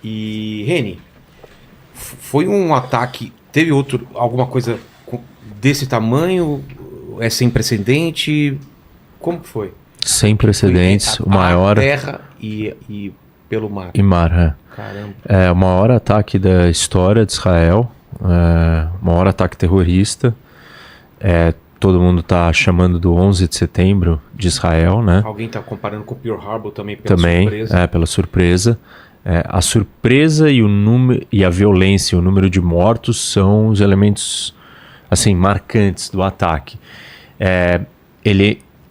E, Reni, foi um ataque, teve alguma coisa desse tamanho? É sem precedente? Como que foi? Sem precedentes, o maior... terra e pelo mar. E mar, é. Caramba. É o maior ataque da história de Israel, o maior ataque terrorista. Todo mundo está chamando do 11 de setembro de Israel, né? Alguém está comparando com o Pearl Harbor também pela surpresa. Pela surpresa. A surpresa e o número e a violência, o número de mortos são os elementos assim marcantes do ataque.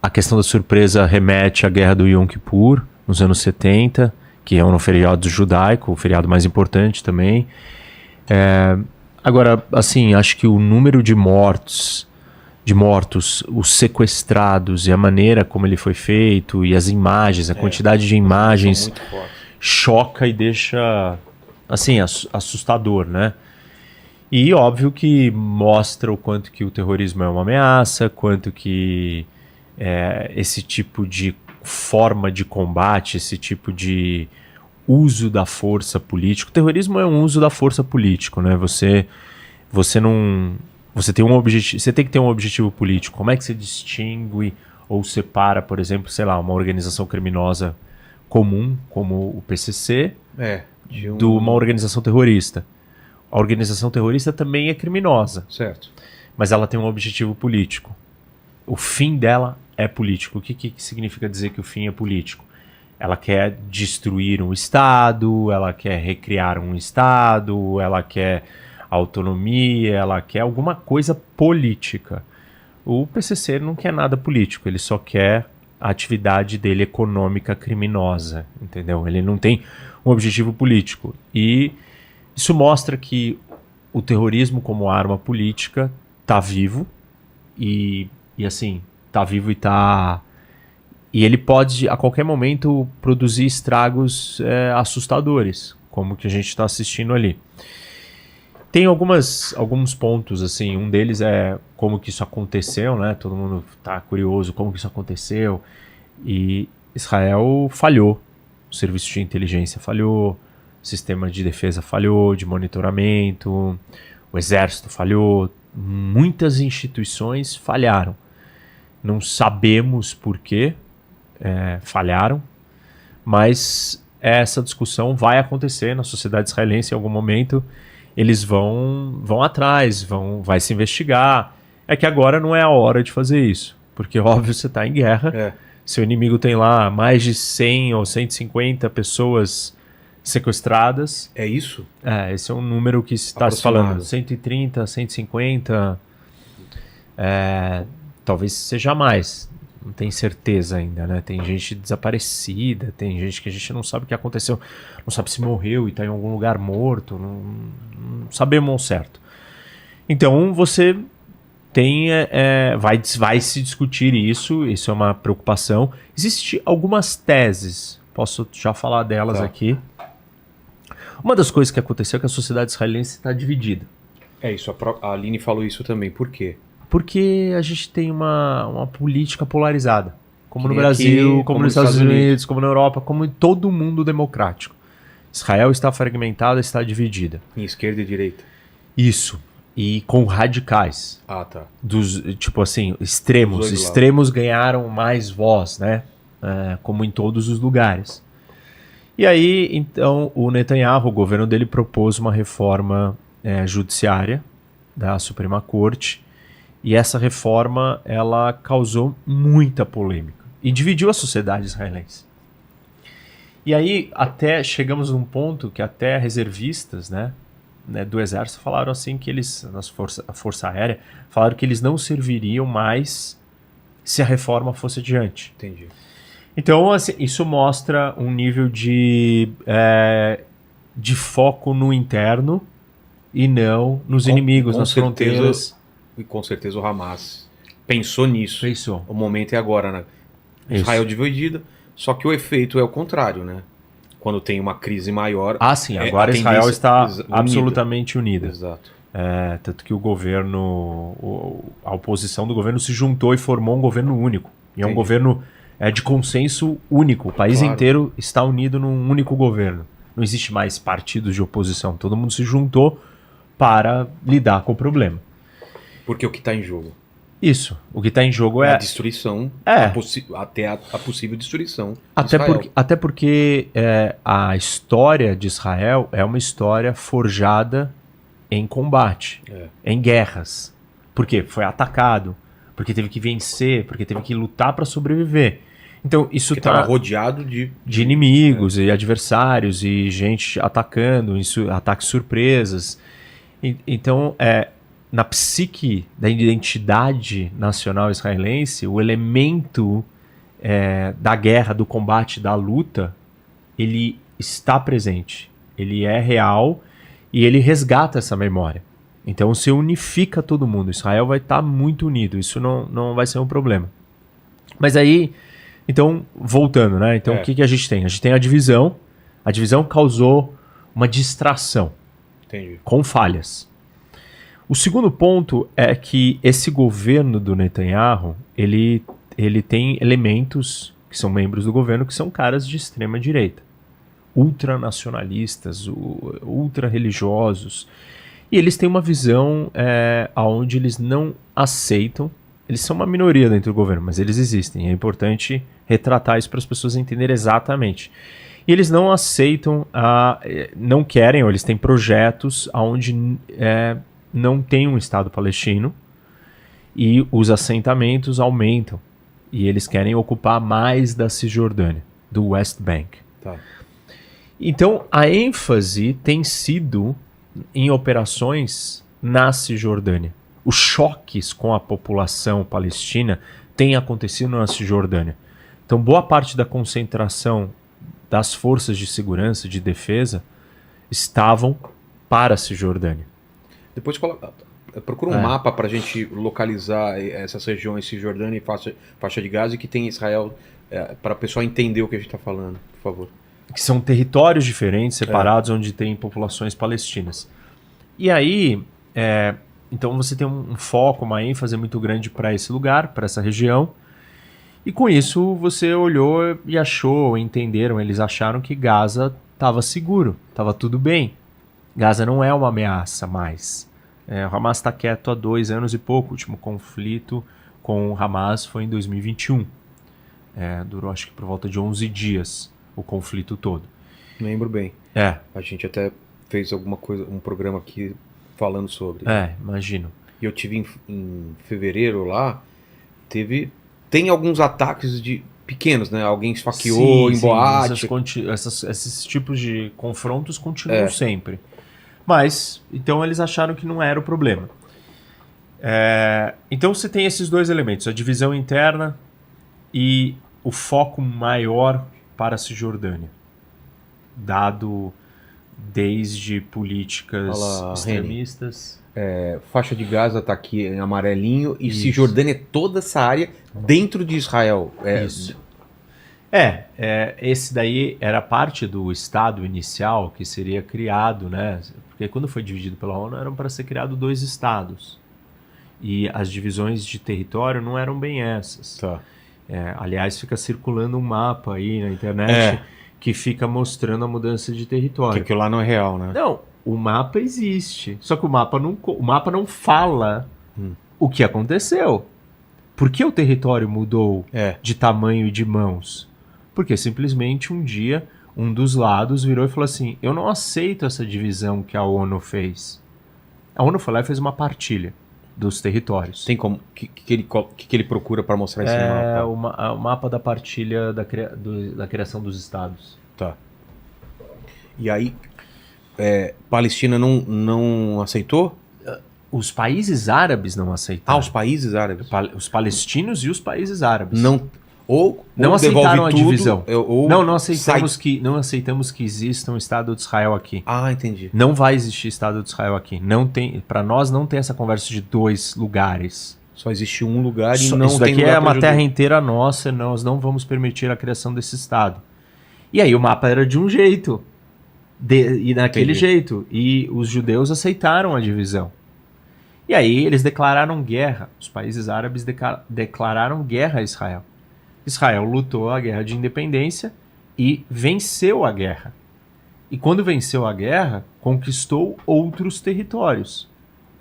A questão da surpresa remete à guerra do Yom Kippur nos anos 70, que é um feriado judaico, o feriado mais importante também. Agora, assim, acho que o número de mortos, os sequestrados e a maneira como ele foi feito e as imagens, a quantidade de imagens choca e deixa, assim, assustador, né? E óbvio que mostra o quanto que o terrorismo é uma ameaça, quanto que esse tipo de forma de combate, esse tipo de uso da força política. O terrorismo é um uso da força política, né? Você tem um objetivo, você tem que ter um objetivo político. Como é que você distingue ou separa, por exemplo, sei lá, uma organização criminosa comum, como o PCC, de uma organização terrorista? A organização terrorista também é criminosa. Certo. Mas ela tem um objetivo político. O fim dela é político. O que significa dizer que o fim é político? Ela quer destruir um Estado, ela quer recriar um Estado, ela quer autonomia, ela quer alguma coisa política. O PCC não quer nada político, ele só quer a atividade dele econômica criminosa, entendeu? Ele não tem um objetivo político. E isso mostra que o terrorismo como arma política está vivo e assim, está vivo e ele pode a qualquer momento produzir estragos assustadores, como que a gente está assistindo ali. Tem alguns pontos, assim, um deles é como que isso aconteceu, né? Todo mundo está curioso como que isso aconteceu. E Israel falhou, o serviço de inteligência falhou, o sistema de defesa falhou, de monitoramento, o exército falhou, muitas instituições falharam. Não sabemos por que falharam, mas essa discussão vai acontecer na sociedade israelense em algum momento. Eles vão atrás, vai se investigar. É que agora não é a hora de fazer isso, porque óbvio você está em guerra, seu inimigo tem lá mais de 100 ou 150 pessoas sequestradas. É isso? Esse é um número que está se falando, 130, 150, talvez seja mais, não tem certeza ainda, né? Tem gente desaparecida, tem gente que a gente não sabe o que aconteceu, não sabe se morreu e está em algum lugar morto, não sabemos ao certo. Então você tem, vai se discutir isso é uma preocupação. Existem algumas teses, posso já falar delas aqui. Uma das coisas que aconteceu é que a sociedade israelense está dividida. Isso, a Aline falou isso também, por quê? Porque a gente tem uma política polarizada, como no Brasil, aqui, como nos Estados Unidos, como na Europa, como em todo o mundo democrático. Israel está fragmentada, está dividida. Em esquerda e direita. Isso. E com radicais. Tá. Tipo assim, extremos. Extremos ganharam mais voz, né? Como em todos os lugares. E aí, então, o Netanyahu, o governo dele, propôs uma reforma judiciária da Suprema Corte. E essa reforma, ela causou muita polêmica. E dividiu a sociedade israelense. E aí, até chegamos num ponto que até reservistas, né, do exército falaram assim que eles, a Força Aérea, falaram que eles não serviriam mais se a reforma fosse adiante. Entendi. Então, assim, isso mostra um nível de foco no interno e não nos inimigos, nas fronteiras. E com certeza o Hamas pensou nisso. Pensou. O momento é agora, né? Israel dividida, só que o efeito é o contrário, né? Quando tem uma crise maior... sim, agora Israel está absolutamente unida. Exato. Tanto que o governo, a oposição do governo se juntou e formou um governo único. E é um governo de consenso único. O país inteiro está unido num único governo. Não existe mais partidos de oposição. Todo mundo se juntou para lidar com o problema. Porque o que está em jogo Isso. O que está em jogo é é a destruição, É. até a possível destruição de Até, Israel. até porque a história de Israel é uma história forjada em combate, em guerras. Por quê? Foi atacado, porque teve que vencer, porque teve que lutar para sobreviver. Então isso Porque estava rodeado de inimigos e adversários e gente atacando, ataques surpresas. Então, na psique da identidade nacional israelense, o elemento da guerra, do combate, da luta, ele está presente. Ele é real e ele resgata essa memória. Então se unifica todo mundo. Israel vai estar muito unido. Isso não vai ser um problema. Mas aí, então, voltando, né? Então o que a gente tem? A gente tem a divisão. A divisão causou uma distração. Entendi. Com falhas. O segundo ponto é que esse governo do Netanyahu, ele tem elementos que são membros do governo que são caras de extrema direita, ultranacionalistas, ultra-religiosos, e eles têm uma visão onde eles não aceitam, eles são uma minoria dentro do governo, mas eles existem, é importante retratar isso para as pessoas entenderem exatamente. E eles não aceitam, não querem, ou eles têm projetos onde não tem um Estado palestino e os assentamentos aumentam. E eles querem ocupar mais da Cisjordânia, do West Bank. Tá. Então, a ênfase tem sido em operações na Cisjordânia. Os choques com a população palestina têm acontecido na Cisjordânia. Então, boa parte da concentração das forças de segurança, de defesa, estavam para a Cisjordânia. Depois procura um mapa para a gente localizar essas regiões, Cisjordânia e faixa de Gaza, e que tem Israel, para o pessoal entender o que a gente está falando, por favor. Que são territórios diferentes, separados, onde tem populações palestinas. E aí, então você tem um foco, uma ênfase muito grande para esse lugar, para essa região, e com isso você olhou e achou, entenderam, eles acharam que Gaza estava seguro, estava tudo bem. Gaza não é uma ameaça mais. O Hamas está quieto há 2 anos e pouco. O último conflito com o Hamas foi em 2021. Durou acho que por volta de 11 dias o conflito todo. Lembro bem. A gente até fez alguma coisa, um programa aqui falando sobre. Imagino. E eu tive em fevereiro lá, tem alguns ataques pequenos, né? Alguém esfaqueou em boate. Esses tipos de confrontos continuam sempre. Mas, então eles acharam que não era o problema. Então você tem esses dois elementos, a divisão interna e o foco maior para a Cisjordânia, dado desde políticas extremistas. Faixa de Gaza está aqui em amarelinho e Cisjordânia é toda essa área dentro de Israel. Isso. Esse daí era parte do Estado inicial que seria criado, né? Porque quando foi dividido pela ONU eram para ser criado 2 estados. E as divisões de território não eram bem essas. Tá. Aliás, fica circulando um mapa aí na internet que fica mostrando a mudança de território. Que aquilo lá não é real, né? Não, o mapa existe. Só que o mapa não fala o que aconteceu. Por que o território mudou de tamanho e de mãos? Porque simplesmente um dia um dos lados virou e falou assim: eu não aceito essa divisão que a ONU fez. A ONU foi lá e fez uma partilha dos territórios. Tem como que ele procura para mostrar esse mapa? O mapa da partilha da criação dos estados. Tá. E aí, Palestina não aceitou? Os países árabes não aceitaram. Os países árabes. Os palestinos e os países árabes. Não aceitaram a divisão. Não aceitamos que exista um Estado de Israel aqui. Entendi. Não vai existir Estado de Israel aqui. Para nós não tem essa conversa de 2 lugares. Só existe um lugar e não tem isso daqui lugar é uma terra inteira nossa e nós não vamos permitir a criação desse Estado. E aí o mapa era de um jeito. E daquele jeito. E os judeus aceitaram a divisão. E aí eles declararam guerra. Os países árabes declararam guerra a Israel. Israel lutou a guerra de independência e venceu a guerra. E quando venceu a guerra, conquistou outros territórios,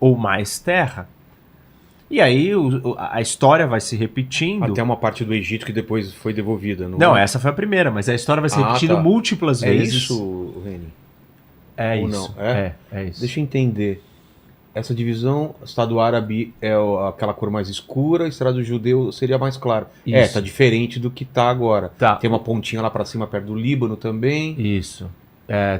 ou mais terra. E aí a história vai se repetindo. Até uma parte do Egito que depois foi devolvida. Não, essa foi a primeira, mas a história vai se repetindo múltiplas vezes. É isso, Reni? É Ou isso. Não? É isso. Deixa eu entender. Essa divisão, Estado Árabe é aquela cor mais escura, Estado Judeu seria mais claro. Isso. Tá diferente do que tá agora. Tá. Tem uma pontinha lá pra cima, perto do Líbano também. Isso.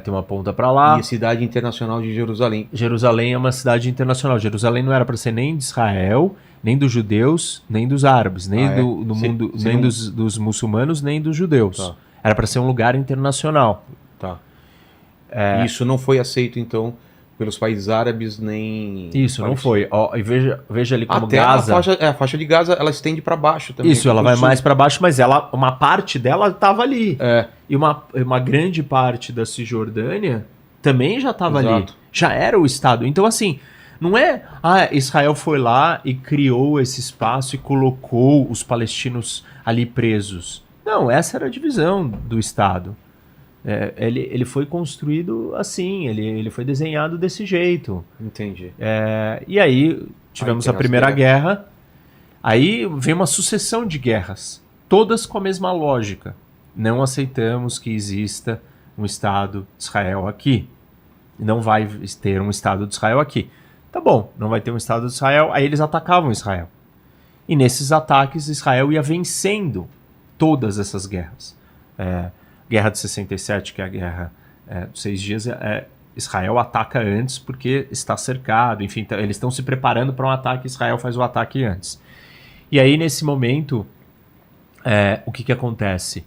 Tem uma ponta pra lá. E a cidade internacional de Jerusalém. Jerusalém é uma cidade internacional. Jerusalém não era para ser nem de Israel, nem dos judeus, nem dos árabes, nem mundo, nem dos muçulmanos, nem dos judeus. Tá. Era para ser um lugar internacional. Tá. Isso não foi aceito, então, pelos países árabes, nem... Isso, não foi. Ó, e veja ali como até Gaza... a faixa de Gaza, ela estende para baixo também. Isso, ela vai mais para baixo, mas uma parte dela estava ali. E uma grande parte da Cisjordânia também já estava ali. Já era o Estado. Então, assim, não é... Israel foi lá e criou esse espaço e colocou os palestinos ali presos. Não, essa era a divisão do Estado. Ele foi construído assim, ele foi desenhado desse jeito. Entendi. E aí tivemos a Primeira Guerra, aí vem uma sucessão de guerras, todas com a mesma lógica. Não aceitamos que exista um Estado de Israel aqui. Não vai ter um Estado de Israel aqui. Tá bom, não vai ter um Estado de Israel, aí eles atacavam Israel. E nesses ataques Israel ia vencendo todas essas guerras. Guerra de 67, que é a guerra dos 6 dias, Israel ataca antes porque está cercado, enfim, eles estão se preparando para um ataque, Israel faz o ataque antes. E aí, nesse momento, o que acontece?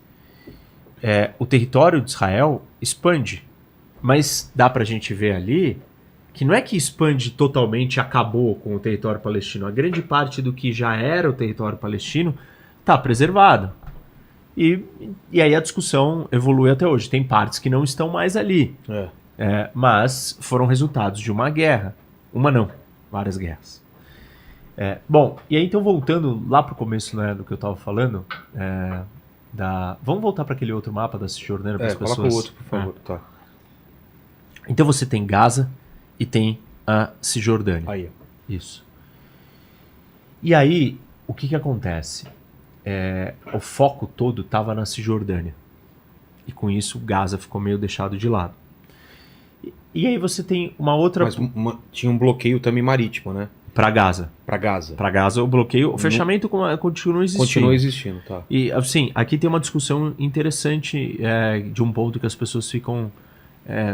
O território de Israel expande, mas dá para a gente ver ali que não é que expande totalmente e acabou com o território palestino. A grande parte do que já era o território palestino está preservado. E aí a discussão evolui até hoje. Tem partes que não estão mais ali. Mas foram resultados de uma guerra. Uma não, várias guerras. Bom, e aí então voltando lá para o começo, né, do que eu estava falando, vamos voltar para aquele outro mapa da Cisjordânia para as pessoas. Coloca o outro, por favor. Tá. Então você tem Gaza e tem a Cisjordânia. Aí. Isso. E aí, o que acontece? O foco todo estava na Cisjordânia. E com isso, Gaza ficou meio deixado de lado. E aí você tem uma outra... Mas tinha um bloqueio também marítimo, né? Para Gaza. Para Gaza. Para Gaza, o bloqueio... O fechamento continua existindo. Continua existindo, tá. E, assim, aqui tem uma discussão interessante de um ponto que as pessoas ficam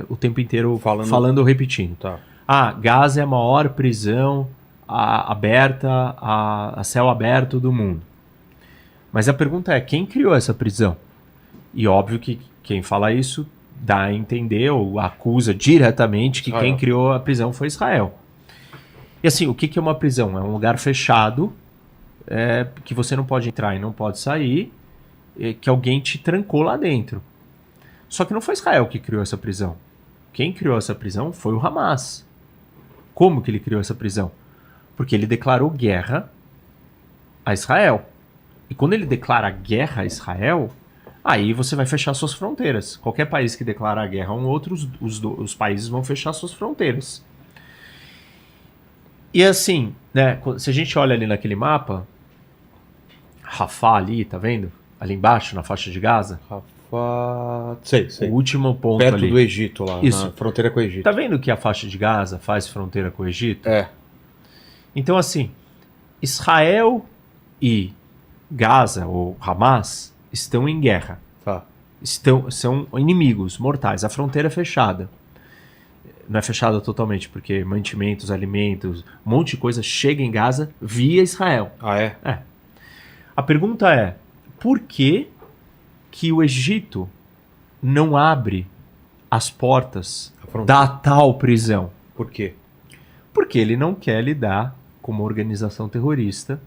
o tempo inteiro falando ou repetindo. Tá. Gaza é a maior prisão aberta, a céu aberto do mundo. Mas a pergunta é, quem criou essa prisão? E óbvio que quem fala isso dá a entender ou acusa diretamente que quem criou a prisão foi Israel. E assim, o que é uma prisão? É um lugar fechado, que você não pode entrar e não pode sair, que alguém te trancou lá dentro. Só que não foi Israel que criou essa prisão. Quem criou essa prisão foi o Hamas. Como que ele criou essa prisão? Porque ele declarou guerra a Israel. E quando ele declara guerra a Israel, aí você vai fechar suas fronteiras. Qualquer país que declarar guerra a um outro, os países vão fechar suas fronteiras. E assim, né, se a gente olha ali naquele mapa, Rafah ali, tá vendo? Ali embaixo, na faixa de Gaza. Rafah... Sei. O último ponto perto ali. do Egito lá, isso. Na fronteira com o Egito. Tá vendo que a faixa de Gaza faz fronteira com o Egito? Então assim, Israel e Gaza, ou Hamas, estão em guerra. Tá. São inimigos mortais. A fronteira é fechada. Não é fechada totalmente, porque mantimentos, alimentos, um monte de coisa chega em Gaza via Israel. A pergunta é, por que o Egito não abre as portas da tal prisão? Por quê? Porque ele não quer lidar com uma organização terrorista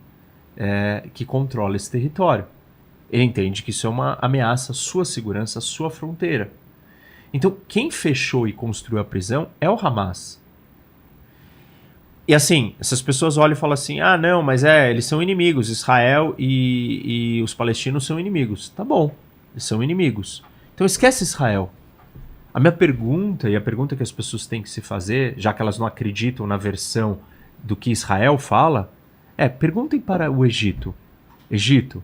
que controla esse território. Ele entende que isso é uma ameaça à sua segurança, à sua fronteira. Então, quem fechou e construiu a prisão é o Hamas. E assim, essas pessoas olham e falam assim, não, mas eles são inimigos, Israel e os palestinos são inimigos. Tá bom, eles são inimigos. Então esquece Israel. A minha pergunta, e a pergunta que as pessoas têm que se fazer, já que elas não acreditam na versão do que Israel fala, perguntem para o Egito. Egito,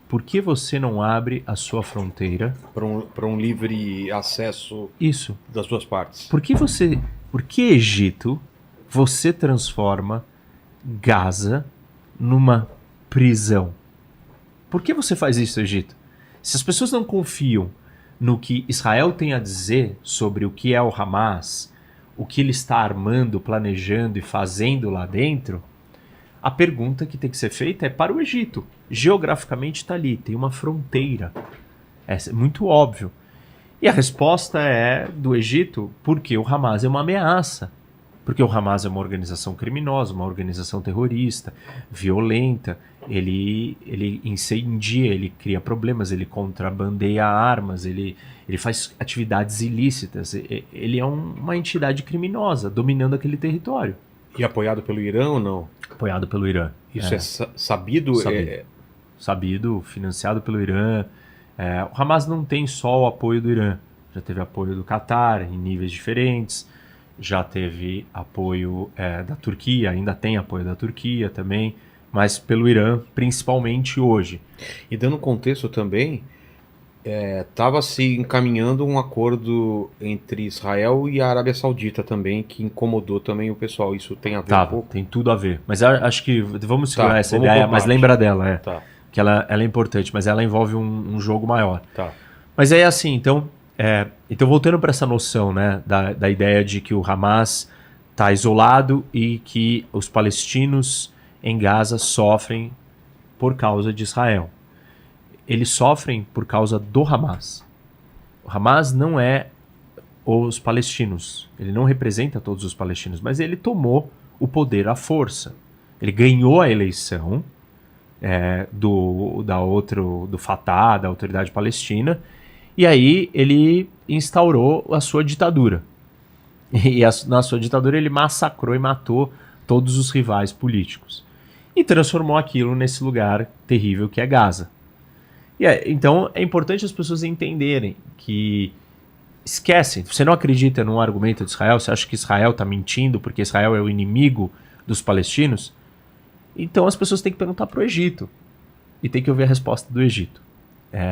por que você não abre a sua fronteira Para um livre acesso Isso. das duas partes. Por que Egito, você transforma Gaza numa prisão? Por que você faz isso, Egito? Se as pessoas não confiam no que Israel tem a dizer sobre o que é o Hamas, o que ele está armando, planejando e fazendo lá dentro, a pergunta que tem que ser feita é para o Egito. Geograficamente está ali, tem uma fronteira. É muito óbvio. E a resposta é do Egito porque o Hamas é uma ameaça. Porque o Hamas é uma organização criminosa, uma organização terrorista, violenta. Ele incendia, ele cria problemas, ele contrabandeia armas, ele faz atividades ilícitas. Ele é uma entidade criminosa dominando aquele território. E apoiado pelo Irã ou não? Apoiado pelo Irã. Isso é sabido? Sabido, financiado pelo Irã. O Hamas não tem só o apoio do Irã. Já teve apoio do Catar em níveis diferentes. Já teve apoio da Turquia, ainda tem apoio da Turquia também, mas pelo Irã, principalmente hoje. E dando contexto também, estava se encaminhando um acordo entre Israel e a Arábia Saudita também, que incomodou também o pessoal. Isso tem a ver um pouco? Tem tudo a ver. Mas acho que vamos segurar essa vamos ideia, mas lembra dela, Tá. que ela é importante, mas ela envolve um jogo maior. Tá. Mas é assim, então voltando para essa noção, né, da ideia de que o Hamas está isolado e que os palestinos em Gaza sofrem por causa de Israel. Eles sofrem por causa do Hamas. O Hamas não é os palestinos, ele não representa todos os palestinos, mas ele tomou o poder à força. Ele ganhou a eleição do Fatah, da Autoridade Palestina, e aí ele instaurou a sua ditadura. E na sua ditadura ele massacrou e matou todos os rivais políticos. E transformou aquilo nesse lugar terrível que é Gaza. Então é importante as pessoas entenderem que esquecem. Você não acredita num argumento de Israel? Você acha que Israel está mentindo porque Israel é o inimigo dos palestinos? Então as pessoas têm que perguntar para o Egito. E tem que ouvir a resposta do Egito.